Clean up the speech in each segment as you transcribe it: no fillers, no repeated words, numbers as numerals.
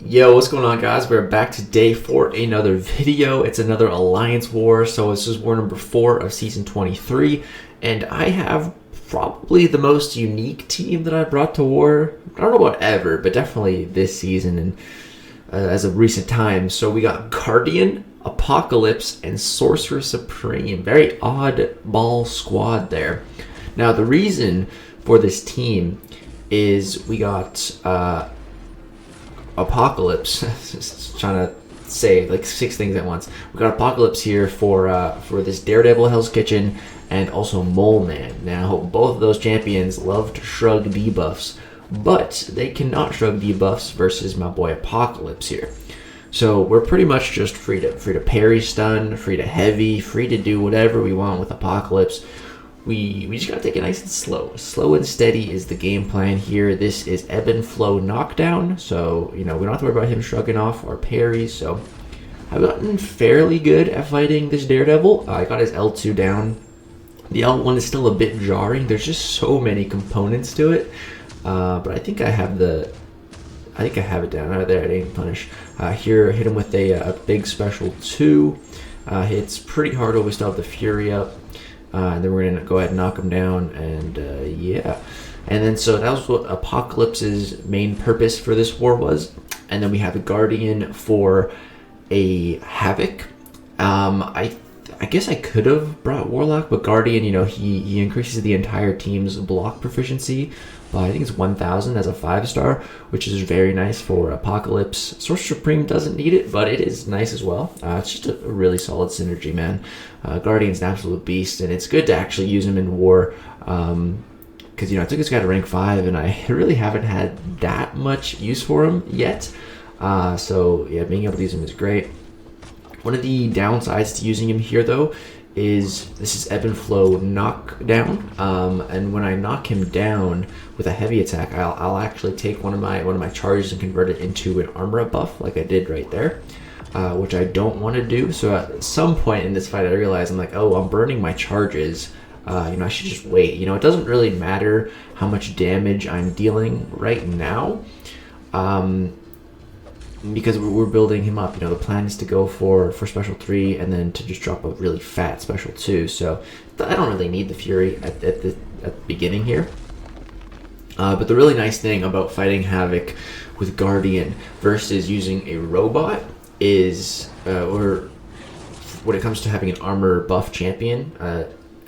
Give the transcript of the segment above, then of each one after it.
Yo, what's going on, guys? We're back today for another video. It's another Alliance War, so this is war number 4 of Season 23, and I have probably the most unique team that I brought to war. I don't know about ever, but definitely this season and as of recent times. So we got Guardian, Apocalypse, and Sorcerer Supreme. Very oddball squad there. Now, the reason for this team is we got Apocalypse. Just trying to say like 6 things at once. We got Apocalypse here for this Daredevil Hell's Kitchen and also Mole Man. Now, both of those champions love to shrug debuffs, but they cannot shrug debuffs versus my boy Apocalypse here. So we're pretty much just free to parry stun, free to heavy, free to do whatever we want with Apocalypse. We just gotta take it nice and slow. Slow and steady is the game plan here. This is ebb and flow knockdown, so we don't have to worry about him shrugging off or parries. So I've gotten fairly good at fighting this Daredevil. I got his L2 down. The L1 is still a bit jarring. There's just so many components to it, but I think I have it down. Right there, it ain't punish. Here, hit him with a big special 2. Hits pretty hard, but we still have the Fury up. And then we're going to go ahead and knock him down, and yeah. And then so that was what Apocalypse's main purpose for this war was. And then we have a Guardian for a Havoc. I guess I could have brought Warlock, but Guardian, he increases the entire team's block proficiency by, I think it's 1,000 as a 5-star, which is very nice for Apocalypse. Sorcerer Supreme doesn't need it, but it is nice as well. It's just a really solid synergy, man. Guardian's an absolute beast, and it's good to actually use him in war, because, I took this guy to rank 5, and I really haven't had that much use for him yet. So, yeah, being able to use him is great. One of the downsides to using him here, though, is this is ebb and flow knockdown, and when I knock him down with a heavy attack, I'll actually take one of my charges and convert it into an armor up buff, like I did right there, which I don't want to do. So at some point in this fight, I realized I'm like, oh, I'm burning my charges. I should just wait. It doesn't really matter how much damage I'm dealing right now, because we're building him up. The plan is to go for special 3 and then to just drop a really fat special 2. So I don't really need the Fury at the beginning here. But the really nice thing about fighting Havoc with Guardian versus using a robot is, or when it comes to having an armor buff champion,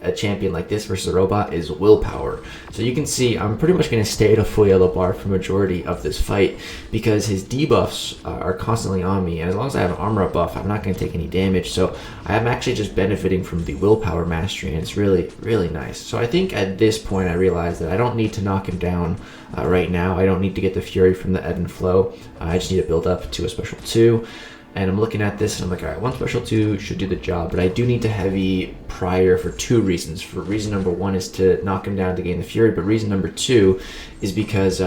a champion like this versus a robot, is willpower. So you can see I'm pretty much going to stay at a full yellow bar for majority of this fight because his debuffs are constantly on me, and as long as I have an armor up buff, I'm not going to take any damage. So I'm actually just benefiting from the willpower mastery, and it's really, really nice. So I think at this point I realized that I don't need to knock him down right now. I don't need to get the Fury from the ebb and flow. I just need to build up to a special 2. And I'm looking at this and I'm like, all right, 1 special 2 should do the job, but I do need to heavy prior for 2 reasons. For reason number 1 is to knock him down to gain the Fury, but reason number 2 is because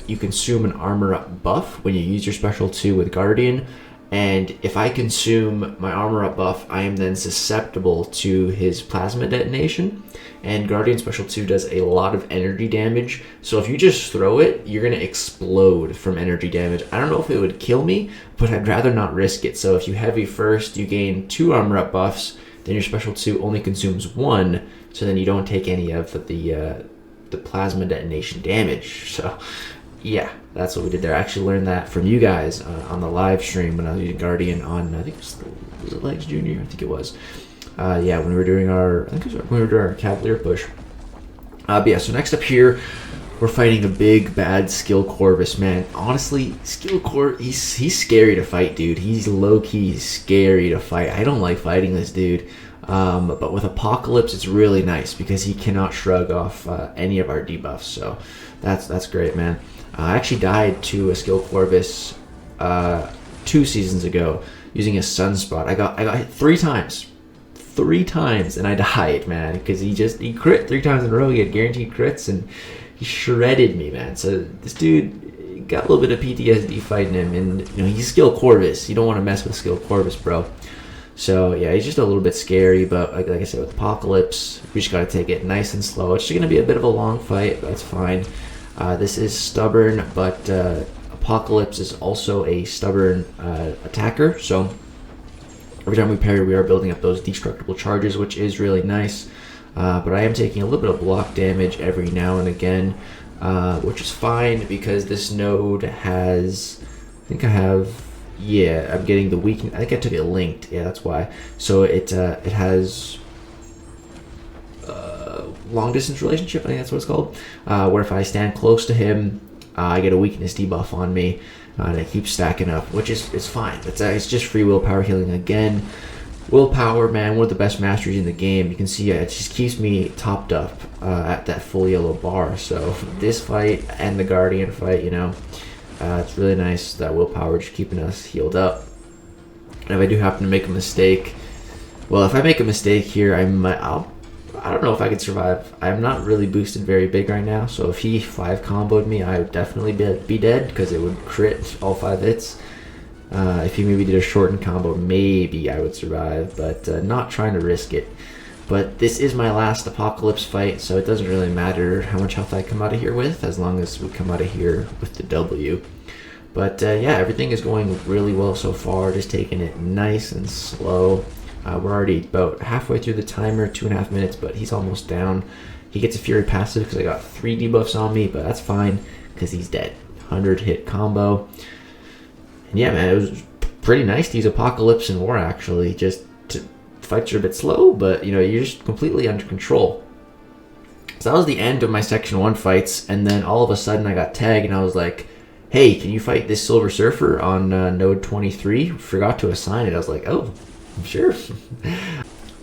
you consume an armor up buff when you use your special 2 with Guardian, and if I consume my armor up buff, I am then susceptible to his plasma detonation, and Guardian special 2 does a lot of energy damage, so if you just throw it, you're going to explode from energy damage. I don't know if it would kill me, but I'd rather not risk it. So if you heavy first, you gain 2 armor up buffs, then your special 2 only consumes 1, so then you don't take any of the plasma detonation damage. So yeah, that's what we did there. I actually learned that from you guys on the live stream when I was using Guardian on, I think was it Legs Junior? I think it was. Yeah, when we were doing our Cavalier push. But yeah, so next up here, we're fighting a big bad skill Corvus, man. Honestly, skill Corvus, he's scary to fight, dude. He's low-key scary to fight. I don't like fighting this dude. But with Apocalypse, it's really nice because he cannot shrug off any of our debuffs. So that's great, man. I actually died to a skill Corvus 2 seasons ago using a Sunspot. I got hit 3 times. 3 times, and I died, man, because he crit 3 times in a row. He had guaranteed crits, and he shredded me, man. So this dude got a little bit of PTSD fighting him, and he's skill Corvus. You don't want to mess with skill Corvus, bro. So yeah, he's just a little bit scary, but like I said, with Apocalypse, we just gotta take it nice and slow. It's just gonna be a bit of a long fight. That's fine. This is stubborn, but Apocalypse is also a stubborn attacker, so every time we parry, we are building up those destructible charges, which is really nice. But I am taking a little bit of block damage every now and again, which is fine because this node has, I think I have, yeah, I'm getting the weakness. I think I took it linked. Yeah, that's why. So it has long distance relationship. I think that's what it's called. Where if I stand close to him, I get a weakness debuff on me, and it keeps stacking up, which is fine. It's just free willpower healing again. Willpower, man, one of the best masteries in the game. You can see it just keeps me topped up at that full yellow bar. So this fight and the Guardian fight, you know, it's really nice that willpower just keeping us healed up. And if I do happen to make a mistake, well, if I make a mistake here, I don't know if I could survive. I'm not really boosted very big right now, so if he 5 comboed me, I would definitely be dead because it would crit all 5 hits. If he maybe did a shortened combo, maybe I would survive, but not trying to risk it. But this is my last Apocalypse fight, so it doesn't really matter how much health I come out of here with, as long as we come out of here with the W. But yeah, everything is going really well so far, just taking it nice and slow. We're already about halfway through the timer, 2.5 minutes, but he's almost down. He gets a Fury passive because I got 3 debuffs on me, but that's fine because he's dead. 100 hit combo. And yeah, man, it was pretty nice to use Apocalypse in war, actually. Just fights are a bit slow, but you know, you're just completely under control. So that was the end of my section 1 fights, and then all of a sudden I got tagged and I was like, hey, can you fight this Silver Surfer on node 23? Forgot to assign it. I was like, oh, sure.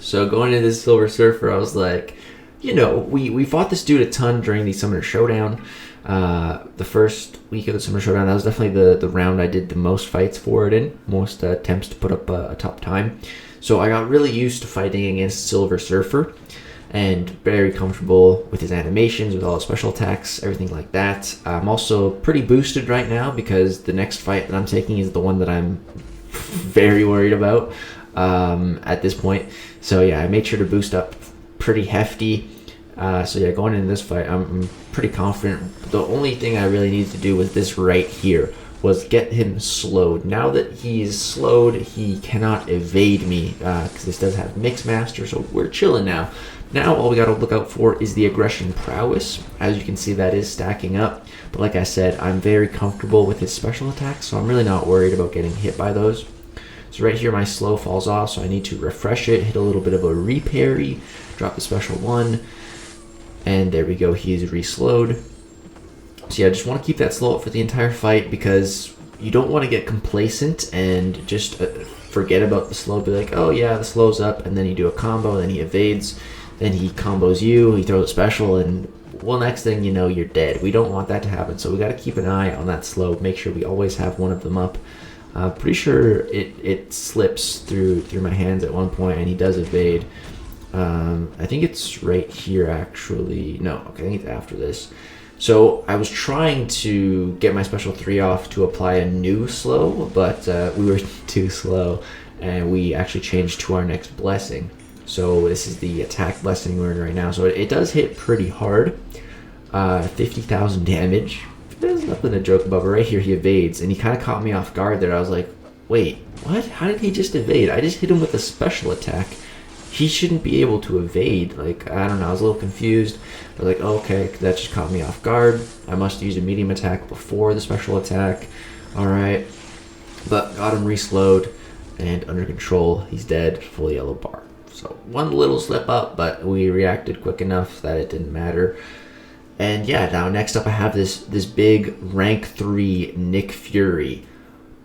So going into this Silver Surfer, I was like, you know, we fought this dude a ton during the Summoner Showdown. The first week of the Summoner Showdown, that was definitely the round I did the most fights for it in, most attempts to put up a top time. So I got really used to fighting against Silver Surfer and very comfortable with his animations, with all his special attacks, everything like that. I'm also pretty boosted right now because the next fight that I'm taking is the one that I'm very worried about at this point. So yeah, I made sure to boost up pretty hefty. So yeah, going into this fight, I'm pretty confident. The only thing I really needed to do was this right here, was get him slowed. Now that he's slowed, he cannot evade me, because this does have Mixmaster, so we're chilling now. Now all we gotta look out for is the aggression prowess. As you can see, that is stacking up. But like I said, I'm very comfortable with his special attacks, so I'm really not worried about getting hit by those. So right here, my slow falls off, so I need to refresh it, hit a little bit of a reparry, drop the special 1, and there we go, he is reslowed. So yeah, I just want to keep that slow up for the entire fight because you don't want to get complacent and just forget about the slow, be like, oh yeah, the slow's up, and then you do a combo, then he evades, then he combos you, he throws a special, and well, next thing you know, you're dead. We don't want that to happen, so we got to keep an eye on that slow, make sure we always have one of them up. Pretty sure it slips through my hands at one point, and he does evade. I think it's right here, actually. No, okay, I think it's after this. So I was trying to get my special 3 off to apply a new slow, but we were too slow, and we actually changed to our next blessing. So this is the attack blessing we're in right now. So it does hit pretty hard, 50,000 damage. There's nothing to joke about, but right here he evades, and he kind of caught me off guard there. I was like, wait, what? How did he just evade? I just hit him with a special attack. He shouldn't be able to evade. Like, I don't know, I was a little confused. I was like, oh, okay, that just caught me off guard. I must use a medium attack before the special attack. Alright. But got him reslowed and under control. He's dead, full yellow bar. So one little slip up, but we reacted quick enough that it didn't matter. And yeah, now next up I have this big rank 3 Nick Fury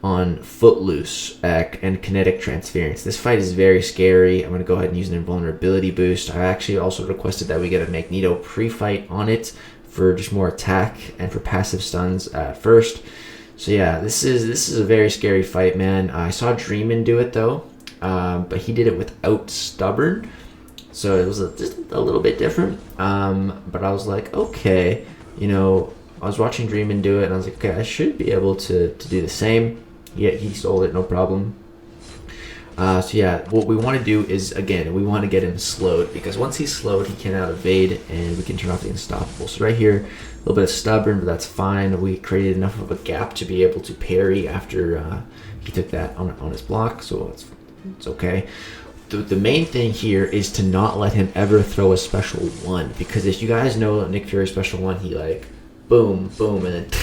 on Footloose and Kinetic Transference. This fight is very scary. I'm going to go ahead and use an invulnerability boost. I actually also requested that we get a Magneto pre-fight on it for just more attack and for passive stuns at first. So yeah, this is a very scary fight, man. I saw Dreamin' do it though, but he did it without Stubborn. So it was just a little bit different, but I was like, okay, you know, I was watching Dreamin' do it, and I was like, okay, I should be able to do the same. Yeah, he stole it, no problem. So yeah, what we want to do is, again, we want to get him slowed, because once he's slowed, he cannot evade, and we can turn off the unstoppable. So right here, a little bit of stubborn, but that's fine. We created enough of a gap to be able to parry after he took that on his block, so it's okay. The main thing here is to not let him ever throw a special 1, because if you guys know Nick Fury's special 1, he like boom, boom, and then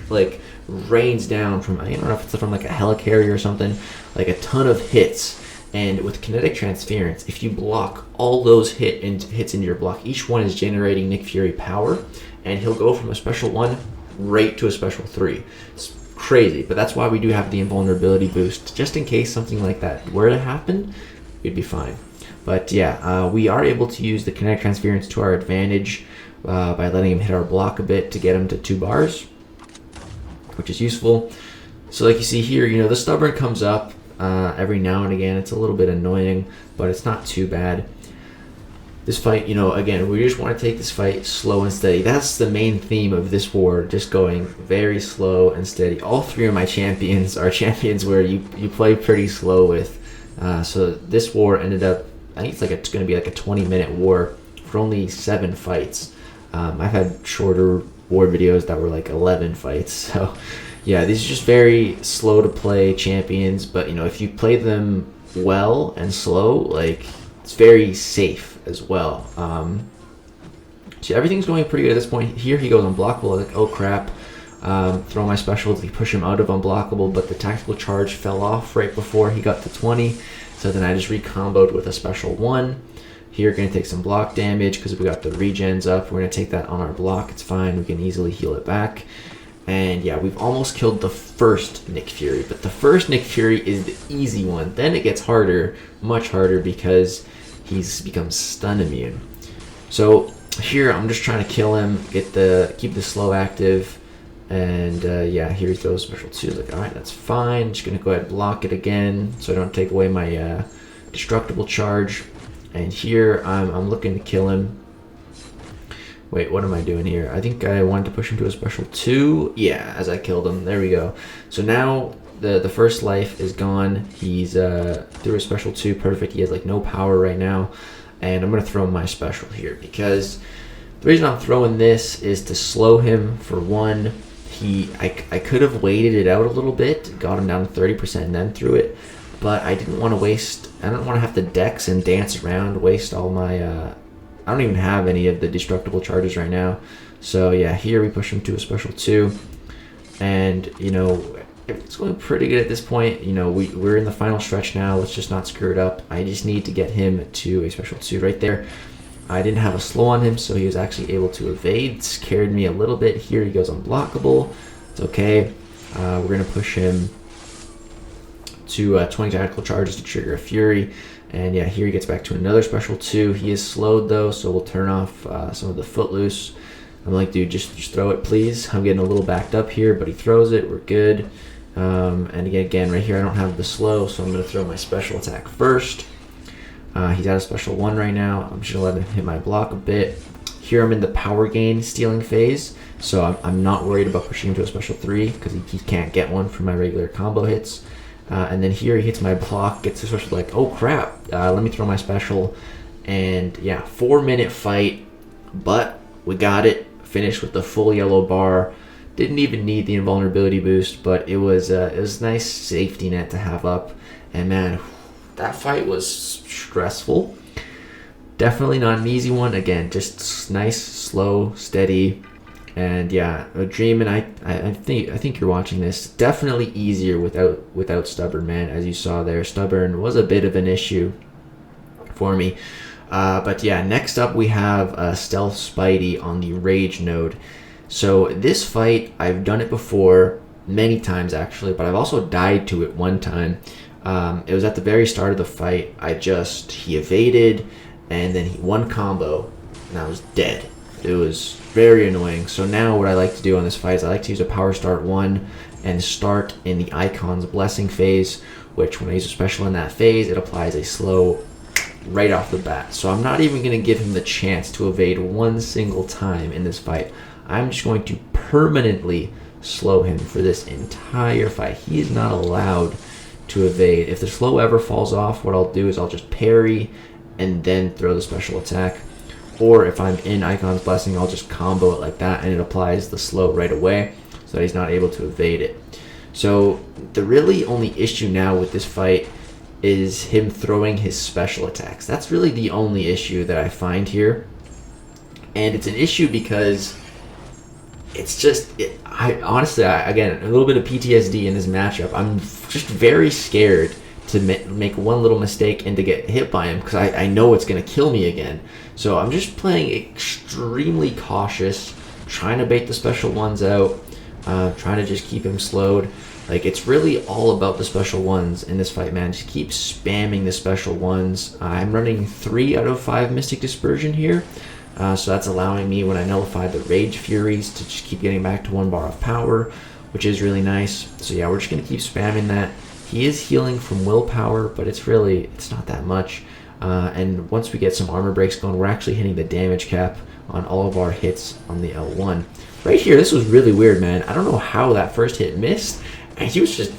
like rains down from, I don't know if it's from like a helicarrier or something, like a ton of hits. And with kinetic transference, if you block all those hits into your block, each one is generating Nick Fury power, and he'll go from a special 1 right to a special 3. It's crazy, but that's why we do have the invulnerability boost, just in case something like that were to happen, we'd be fine. But yeah, we are able to use the kinetic transference to our advantage by letting him hit our block a bit to get him to 2 bars, which is useful. So like you see here, you know, the stubborn comes up every now and again. It's a little bit annoying, but it's not too bad. This fight, you know, again, we just want to take this fight slow and steady. That's the main theme of this war, just going very slow and steady. All 3 of my champions are champions where you play pretty slow with. So this war ended up, I think it's going to be like a 20-minute war for only 7 fights. I've had shorter war videos that were like 11 fights. So yeah, these are just very slow to play champions, but you know, if you play them well and slow, like, it's very safe as well. So everything's going pretty good at this point. Here he goes unblockable, like, oh crap. Throw my special to push him out of unblockable, but the tactical charge fell off right before he got to 20, so then I just recomboed with a special 1. Here, going to take some block damage because we got the regens up. We're going to take that on our block. It's fine. We can easily heal it back. And yeah, we've almost killed the first Nick Fury, but the first Nick Fury is the easy one. Then it gets harder, much harder, because he's become stun immune. So here, I'm just trying to kill him, keep the slow active. And yeah, here he throws special 2. Like, alright, that's fine. Just going to go ahead and block it again so I don't take away my destructible charge. And here I'm looking to kill him. Wait, what am I doing here? I think I wanted to push him to a special 2. Yeah, as I killed him. There we go. So now the first life is gone. He's through a special 2. Perfect. He has like no power right now. And I'm going to throw my special here, because the reason I'm throwing this is to slow him for 1. I could have waited it out a little bit, got him down to 30% and then threw it, but I didn't want to I don't want to have to dex and dance around, waste all my, I don't even have any of the destructible charges right now. So yeah, here we push him to a special 2, and you know, it's going pretty good at this point. You know, we're in the final stretch now. Let's just not screw it up. I just need to get him to a special 2 right there. I didn't have a slow on him, so he was actually able to evade. Scared me a little bit. Here he goes unblockable. It's okay. We're going to push him to 20 tactical charges to trigger a Fury. And yeah, here he gets back to another special 2. He is slowed though, so we'll turn off some of the footloose. I'm like, dude, just throw it, please. I'm getting a little backed up here, but he throws it. We're good. And again, right here, I don't have the slow, so I'm going to throw my special attack first. He's at a special 1 right now. I'm just going to let him hit my block a bit. Here I'm in the power gain stealing phase, so I'm not worried about pushing him to a special 3 because he can't get one from my regular combo hits. And then here he hits my block, gets a special, like, oh crap, let me throw my special. And yeah, 4-minute fight, but we got it. Finished with the full yellow bar. Didn't even need the invulnerability boost, but it was a nice safety net to have up. And man, that fight was stressful. Definitely not an easy one. Again, just nice, slow, steady. And yeah, a dream. And I think you're watching this. Definitely easier without Stubborn, man. As you saw there, Stubborn was a bit of an issue for me. But yeah, next up we have Stealth Spidey on the Rage node. So this fight, I've done it before many times actually, but I've also died to it one time. It was at the very start of the fight. He evaded, and then he one combo, and I was dead. It was very annoying. So now what I like to do on this fight is I like to use a power start 1 and start in the Icon's Blessing phase, which when I use a special in that phase, it applies a slow right off the bat. So I'm not even going to give him the chance to evade one single time in this fight. I'm just going to permanently slow him for this entire fight. He is not allowed to evade. If the slow ever falls off, what I'll do is I'll just parry and then throw the special attack. Or if I'm in Icon's Blessing, I'll just combo it like that, and it applies the slow right away so that he's not able to evade it. So the really only issue now with this fight is him throwing his special attacks. That's really the only issue that I find here. And it's an issue because it's just, honestly, again, a little bit of PTSD in this matchup. I'm just very scared to make one little mistake and to get hit by him, because I know it's going to kill me again. So I'm just playing extremely cautious, trying to bait the special ones out, trying to just keep him slowed. Like, it's really all about the special ones in this fight, man. Just keep spamming the special ones. I'm running 3 out of 5 Mystic Dispersion here. So that's allowing me, when I nullify the Rage Furies, to just keep getting back to 1 bar of power, which is really nice. So yeah, we're just going to keep spamming that. He is healing from willpower, but it's not that much. And once we get some armor breaks going, we're actually hitting the damage cap on all of our hits on the L1. Right here, this was really weird, man. I don't know how that first hit missed. And he was just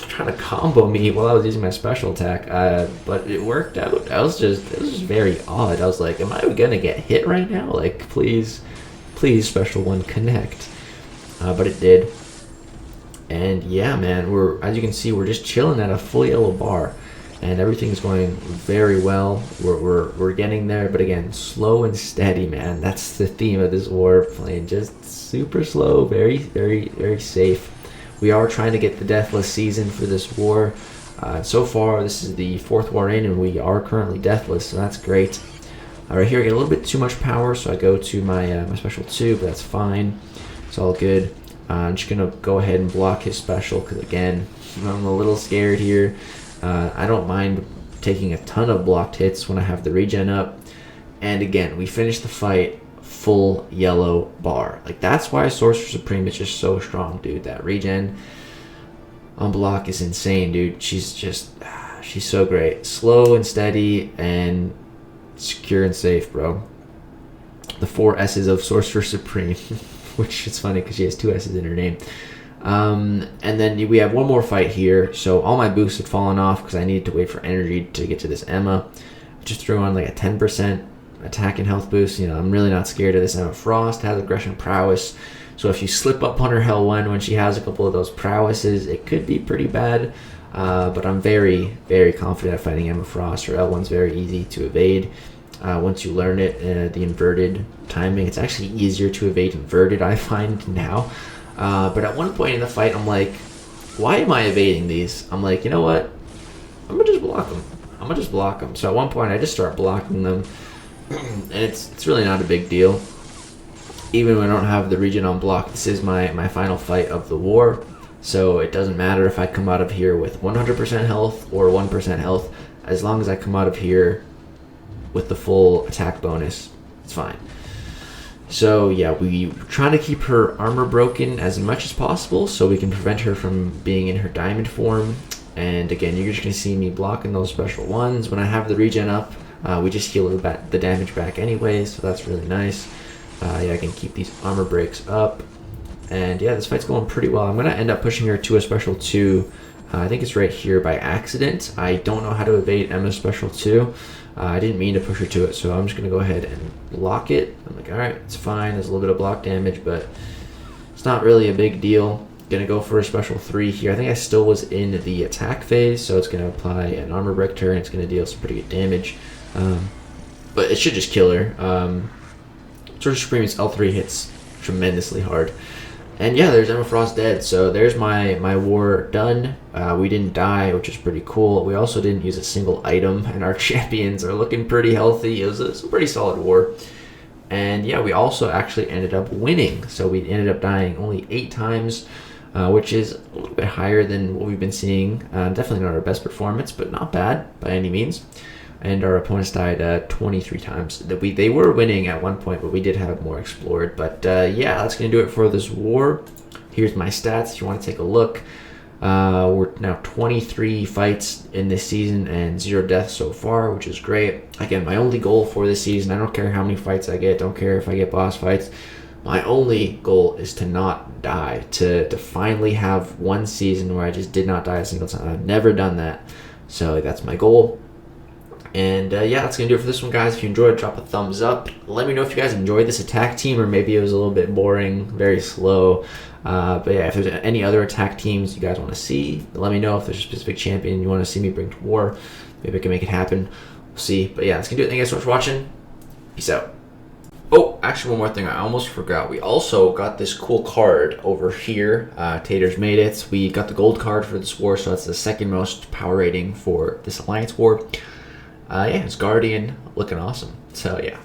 trying to combo me while I was using my special attack, but it worked out. It was just very odd. I was like, am I gonna get hit right now? Like, please, special one, connect. But it did. And yeah, man, as you can see, we're just chilling at a full yellow bar, and everything's going very well. We're getting there, but again, slow and steady, man. That's the theme of this war. Playing just super slow, very, very, very safe. We are trying to get the Deathless Season for this war. So far, this is the 4th war in, and we are currently Deathless, so that's great. Right here, I get a little bit too much power, so I go to my special 2, but that's fine. It's all good. I'm just going to go ahead and block his special, because again, I'm a little scared here. I don't mind taking a ton of blocked hits when I have the regen up. And again, we finish the fight full yellow bar. Like, that's why Sorcerer Supreme is just so strong, dude. That regen on block is insane, dude. She's so great. Slow and steady and secure and safe, bro. The 4 S's of Sorcerer Supreme, which is funny because she has 2 S's in her name. And then we have one more fight here. So all my boosts had fallen off because I needed to wait for energy to get to this Emma. I just threw on like a 10% attack and health boost. You know, I'm really not scared of this Emma Frost. Has aggression prowess, so if you slip up on her Hell1 when she has a couple of those prowesses, it could be pretty bad. But I'm very, very confident at fighting Emma Frost. Her L1's very easy to evade. Once you learn it, the inverted timing, it's actually easier to evade inverted, I find now. But at one point in the fight, I'm like, why am I evading these? I'm like, you know what? I'm gonna just block them. So at one point, I just start blocking them. And it's really not a big deal. Even when I don't have the regen on block, this is my final fight of the war. So it doesn't matter if I come out of here with 100% health or 1% health. As long as I come out of here with the full attack bonus, it's fine. So yeah, we're trying to keep her armor broken as much as possible so we can prevent her from being in her diamond form. And again, you're just going to see me blocking those special ones. When I have the regen up, we just heal the damage back anyways, so that's really nice. Yeah, I can keep these armor breaks up. And yeah, this fight's going pretty well. I'm going to end up pushing her to a special 2. I think it's right here by accident. I don't know how to evade Emma's special 2. I didn't mean to push her to it, so I'm just going to go ahead and block it. I'm like, alright, it's fine. There's a little bit of block damage, but it's not really a big deal. Going to go for a special 3 here. I think I still was in the attack phase, so it's going to apply an armor break turn. It's going to deal some pretty good damage. But it should just kill her. Sorcerer Supreme's L3 hits tremendously hard. And yeah, there's Emma Frost dead. So there's my war done. We didn't die, which is pretty cool. We also didn't use a single item, and our champions are looking pretty healthy. It was a pretty solid war. And yeah, we also actually ended up winning. So we ended up dying only 8 times, which is a little bit higher than what we've been seeing. Definitely not our best performance, but not bad by any means. And our opponents died 23 times. They were winning at one point, but we did have more explored. But yeah, that's going to do it for this war. Here's my stats if you want to take a look. We're now 23 fights in this season and 0 deaths so far, which is great. Again, my only goal for this season, I don't care how many fights I get, don't care if I get boss fights. My only goal is to not die, to finally have one season where I just did not die a single time. I've never done that, so that's my goal. And yeah, that's going to do it for this one, guys. If you enjoyed, drop a thumbs up. Let me know if you guys enjoyed this attack team, or maybe it was a little bit boring, very slow. But yeah, if there's any other attack teams you guys want to see, let me know. If there's a specific champion you want to see me bring to war, maybe I can make it happen. We'll see. But yeah, that's going to do it. Thank you guys so much for watching. Peace out. Oh, actually, one more thing. I almost forgot. We also got this cool card over here. Taters made it. We got the gold card for this war, so that's the second most power rating for this Alliance war. Yeah, it's Guardian, looking awesome. So yeah.